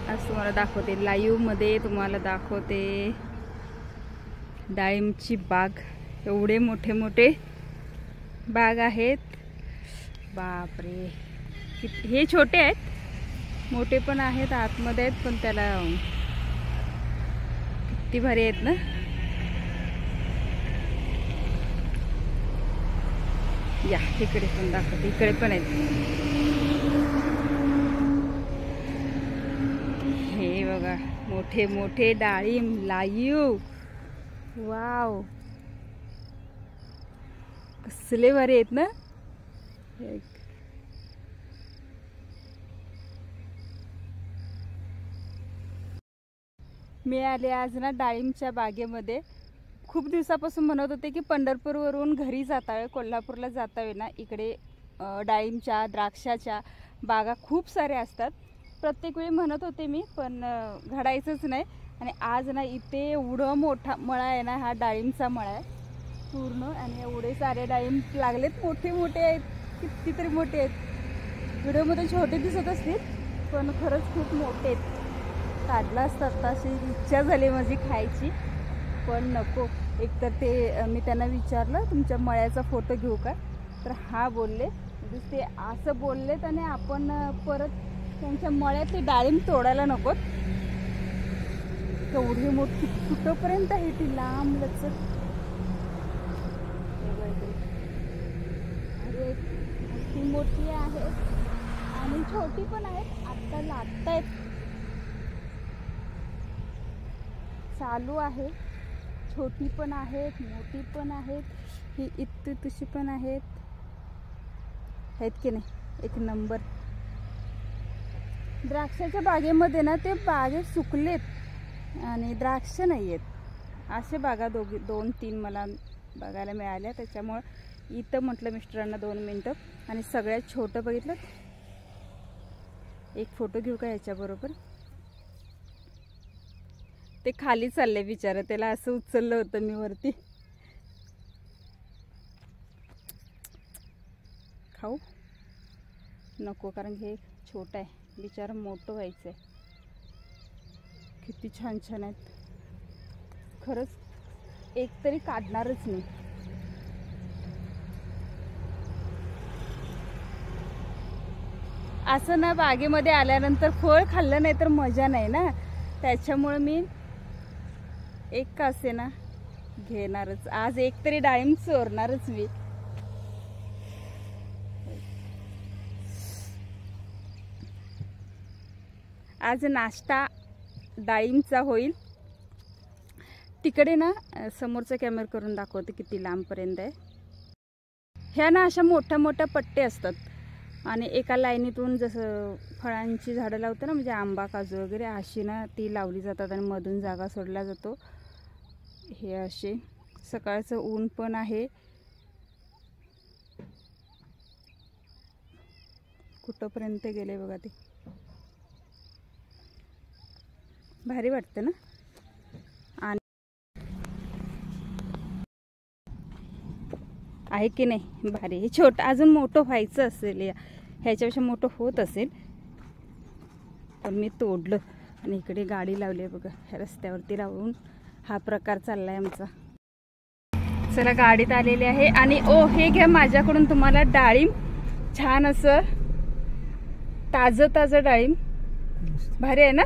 आज तुम्हाला दाखवते, लाईव्ह मध्ये तुम्हाला दाखवते डाळिंबची बाग। एवढे मोठे मोठे बाग आहेत, बापरे। हे छोटे आहेत, मोठे पण आहेत, आतमध्ये आहेत, पण त्याला किती भारी आहेत ना। या इकडे पण दाखवते, इकडे पण आहेत। हे बघा मोठे मोठे डाळिंब लाईव्ह, वाव कसले भारी आहेत ना। मी आले आज ना डाळिंबच्या बागेमध्ये। खूप दिवसापासून म्हणत होते की पंढरपूरवरून घरी जातावे, कोल्हापूरला जातावे ना, इकडे डाळिंबच्या द्राक्षाच्या बागा खूप साऱ्या असतात। प्रत्येक वेळी म्हणत होते मी, पण घडायचंच नाही। आणि आज ना इथे एवढं मोठा मळा आहे ना, हा डाळिंबचा मळा आहे पूर्ण, आणि एवढे सारे डाळिंब लागलेत, मोठे मोठे आहेत, कितीतरी मोठे आहेत। व्हिडिओमध्ये छोटे दिसत असतील, पण खरंच खूप मोठे आहेत। काढला असतात अशी इच्छा झाली माझी खायची, पण नको। एकतर ते मी त्यांना विचारलं तुमच्या मळ्याचा फोटो घेऊ का, तर हा बोलले, म्हणजे ते असं बोललेत आणि आपण परत त्यांच्या मळ्यातले डाळिंब तोडायला नकोत। एवढी मोठी कुठंपर्यंत आहे ती, लांब लचक। अरे ती मोठी आहे आणि छोटी पण आहेत, आता लागतायत, चालू आहे। छोटी पण आहेत, मोठी पण आहेत, ही इतकी तुशी पण आहेत की नाही, एक नंबर। द्राक्षाच्या बागेमध्ये ना, ते बागे सुकलेत आणि द्राक्ष नाही आहेत, असे बागा दोन तीन मला बघायला मिळाल्या। त्याच्यामुळे इथं म्हटलं मिस्टरांना 2 मिनटं, आणि सगळ्यात छोटं बघितलं, एक फोटो घेऊ का ह्याच्याबरोबर। ते खाली चालले बिचारा, त्याला असं उचललं होतं मी वरती। खाऊ नको, कारण हे छोटं आहे बिचारा, मोठं व्हायचंय। किती छान छान आहेत, खरंच एक तरी काढणारच नाही। असं ना बागेमध्ये आल्यानंतर फळ खाल्लं नाही तर मजा नाही ना, त्याच्यामुळे मी एक का असे ना घेणारच। आज एक तरी डाळिंब चोरणारच मी। आज नाश्ता डाळिंबचा होईल। तिकडे ना समोरचा कॅमेरा करून दाखवते किती लांबपर्यंत आहे। ह्या ना अशा मोठ्या मोठ्या पट्टे असतात, आणि एका लाईनीतून जसं फळांची झाडं लावतं ना, म्हणजे आंबा काजू वगैरे, अशी ना ती लावली जातात आणि मधून जागा सोडला जातो। हे असे सकाळचं ऊन पण आहे, कुठंपर्यंत गेले बघा ते, भारी वाटतं ना। आणि आहे की नाही भारी। हे छोटं अजून मोठं व्हायचं असेल, ह्याच्यापेक्षा मोठं होत असेल, पण मी तोडलं। आणि इकडे गाडी लावली आहे बघा, ह्या रस्त्यावरती लावून हा प्रकार चाललाय आमचा। चला गाडीत आलेले आहे, आणि ओ हे घ्या माझ्याकडून तुम्हाला डाळिंब, छान असं ताजं ताजं डाळिंब, भारी आहे ना।